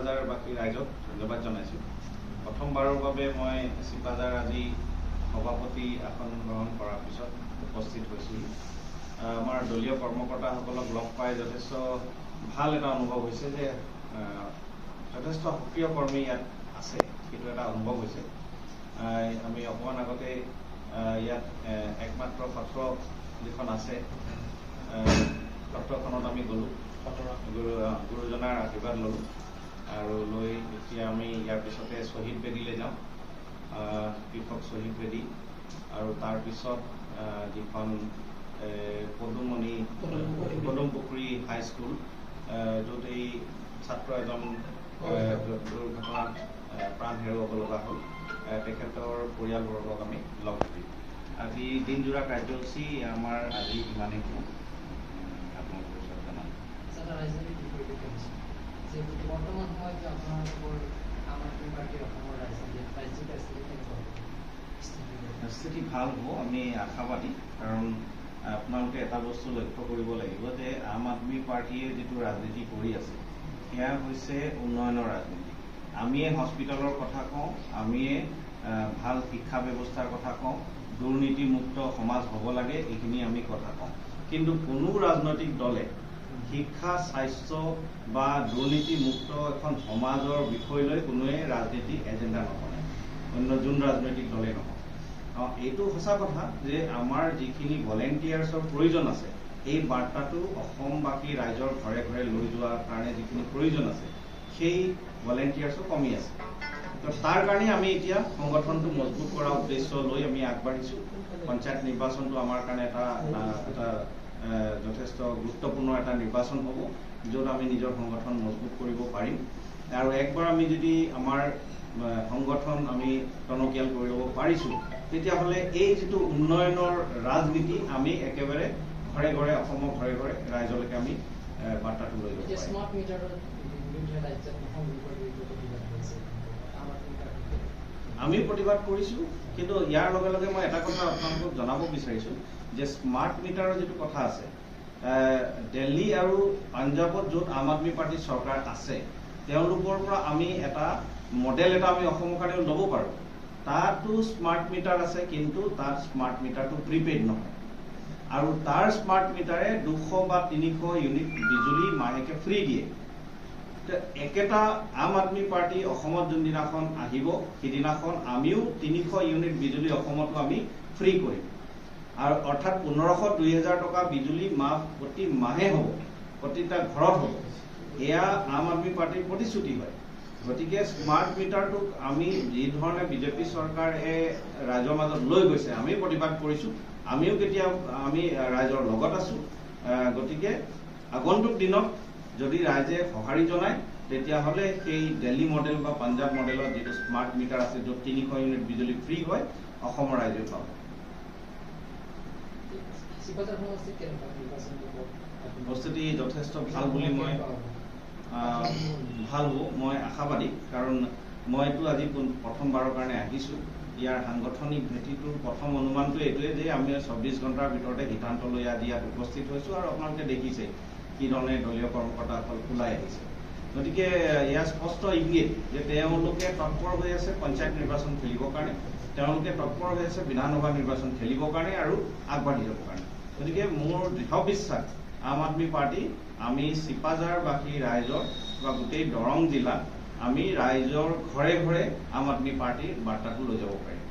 চিপাঝাৰবাসী ৰাইজক ধন্যবাদ জনাইছোঁ। প্ৰথমবাৰৰ বাবে মই চিপাঝাৰ আজি সভাপতি আসন গ্ৰহণ কৰাৰ পিছত উপস্থিত হৈছোঁ। আমাৰ দলীয় কৰ্মকৰ্তাসকলক লগ পাই যথেষ্ট ভাল এটা অনুভৱ হৈছে যে যথেষ্ট সক্ৰিয় কৰ্মী ইয়াত আছে, সেইটো এটা অনুভৱ হৈছে। আমি অকণমান আগতে ইয়াত একমাত্ৰ সত্ৰ যিখন আছে, সত্ৰখনত আমি গ'লোঁ, গুৰুজনাৰ আশীৰ্বাদ ল'লোঁ আৰু লৈ এতিয়া আমি ইয়াৰ পিছতে শ্বহীদ বেদীলৈ যাওঁ, কৃষক শ্বহীদ বেদী, আৰু তাৰপিছত যিখন পদুমপুখুৰী হাইস্কুল, য'ত এই ছাত্ৰ এজন দুৰ্ঘটনাত প্ৰাণ হেৰুৱাব লগা হ'ল, তেখেতৰ পৰিয়ালবৰ্গক আমি লগ দিম। আজি দিনজোৰা কাৰ্যসূচী আমাৰ আজি ইমানেই হ'ব। আপোনালোকৰ ওচৰত জনাম। বৰ্তমান সময়ত আপোনালোকৰ আম আদমি পাৰ্টীৰ অসমৰ স্থিতি ভাল হ'ব, আমি আশাবাদী। কাৰণ আপোনালোকে এটা বস্তু লক্ষ্য কৰিব লাগিব যে আম আদমি পাৰ্টীয়ে যিটো ৰাজনীতি কৰি আছে সেয়া হৈছে উন্নয়নৰ ৰাজনীতি। আমিয়ে হস্পিটেলৰ কথা কওঁ, আমিয়ে ভাল শিক্ষা ব্যৱস্থাৰ কথা কওঁ, দুৰ্নীতিমুক্ত সমাজ হ'ব লাগে, এইখিনি আমি কথা কওঁ। কিন্তু কোনো ৰাজনৈতিক দলে শিক্ষা, স্বাস্থ্য বা দুৰ্নীতিমুক্ত এখন সমাজৰ বিষয় লৈ কোনোৱে ৰাজনীতি এজেণ্ডা নকৰে, অন্য যোন ৰাজনৈতিক দলে নহয়। এইটো সঁচা কথা যে আমাৰ যিখিনি ভলেণ্টিয়াৰ্ছৰ প্ৰয়োজন আছে, এই বাৰ্তাটো অসমবাসী ৰাইজৰ ঘৰে ঘৰে লৈ যোৱাৰ কাৰণে যিখিনি প্ৰয়োজন আছে, সেই ভলেণ্টিয়াৰ্ছো কমি আছে। তো তাৰ কাৰণে আমি এতিয়া সংগঠনটো মজবুত কৰাৰ উদ্দেশ্য লৈ আমি আগবাঢ়িছোঁ। পঞ্চায়ত নিৰ্বাচনটো আমাৰ কাৰণে এটা যথেষ্ট গুৰুত্বপূৰ্ণ এটা নিৰ্বাচন হ'ব, য'ত আমি নিজৰ সংগঠন মজবুত কৰিব পাৰিম। আৰু একবাৰ আমি যদি আমাৰ সংগঠন আমি টনকিয়াল কৰি ল'ব পাৰিছোঁ, তেতিয়াহ'লে এই যিটো উন্নয়নৰ ৰাজনীতি আমি একেবাৰে ঘৰে ঘৰে, অসমৰ ঘৰে ঘৰে ৰাইজলৈকে আমি বাৰ্তাটো লৈ যাব পাৰিম। আমি প্ৰতিবাদ কৰিছোঁ, কিন্তু ইয়াৰ লগে লগে মই এটা কথা আপোনালোকক জনাব বিচাৰিছোঁ যে স্মাৰ্ট মিটাৰৰ যিটো কথা আছে, দিল্লী আৰু পাঞ্জাৱত য'ত আম আদমি পাৰ্টীৰ চৰকাৰ আছে, তেওঁলোকৰ পৰা আমি এটা মডেল আমি অসমৰ কাৰণেও ল'ব পাৰোঁ। তাতো স্মাৰ্ট মিটাৰ আছে, কিন্তু তাত স্মাৰ্ট মিটাৰটো প্ৰিপেইড নহয়, আৰু তাৰ স্মাৰ্ট মিটাৰে 200 বা 300 ইউনিট বিজুলী মাহেকে ফ্ৰী দিয়ে। একেটা আম আদমি পাৰ্টি অসমত যোনদিনাখন আহিব, সিদিনাখন আমিও 300 ইউনিট বিজুলী অসমতো আমি ফ্ৰী কৰিম, আৰু অৰ্থাৎ 1500-2000 টকা বিজুলী প্ৰতি মাহে হ'ব, প্ৰতিটা ঘৰত হ'ব। এয়া আম আদমি পাৰ্টিৰ প্ৰতিশ্ৰুতি হয়। গতিকে স্মাৰ্ট মিটাৰটোক আমি যি ধৰণে বিজেপি চৰকাৰে ৰাইজৰ মাজত লৈ গৈছে, আমি প্ৰতিবাদ কৰিছোঁ, আমিও আমি ৰাইজৰ লগত আছোঁ। গতিকে আগন্তুক দিনত যদি ৰাইজে সঁহাৰি জনায়, তেতিয়াহ'লে সেই দিল্লী মডেল বা পাঞ্জাৱ মডেলত যিটো স্মাৰ্ট মিটাৰ আছে, য'ত 300 ইউনিট বিজুলী ফ্ৰী হয়, অসমৰ ৰাইজে পাব। প্ৰস্তুতি যথেষ্ট ভাল বুলি ভাল হ'ব, মই আশাবাদী। কাৰণ মইতো আজি প্ৰথমবাৰৰ কাৰণে আহিছোঁ। ইয়াৰ সাংগঠনিক ভেটিটোৰ প্ৰথম অনুমানটো এইটোৱে যে আমি 24 ঘণ্টাৰ ভিতৰতে সিদ্ধান্ত লৈ আজি ইয়াত উপস্থিত হৈছোঁ, আৰু আপোনালোকে দেখিছে কি ধৰণে দলীয় কৰ্মকৰ্তাসকল ওলাই আহিছে। গতিকে ইয়াৰ স্পষ্ট ইংগিত যে তেওঁলোকে তৎপৰ হৈ আছে পঞ্চায়ত নিৰ্বাচন খেলিবৰ কাৰণে, তেওঁলোকে তৎপৰ হৈ আছে বিধানসভা নিৰ্বাচন খেলিবৰ কাৰণে আৰু আগবাঢ়ি যাবৰ কাৰণে। গতিকে মোৰ দৃঢ় বিশ্বাস, আম আদমি পাৰ্টি আমি চিপাঝাৰবাসী ৰাইজৰ বা গোটেই দৰং জিলাত আমি ৰাইজৰ ঘৰে ঘৰে আম আদমি পাৰ্টিৰ বাৰ্তাটো লৈ যাব পাৰিম।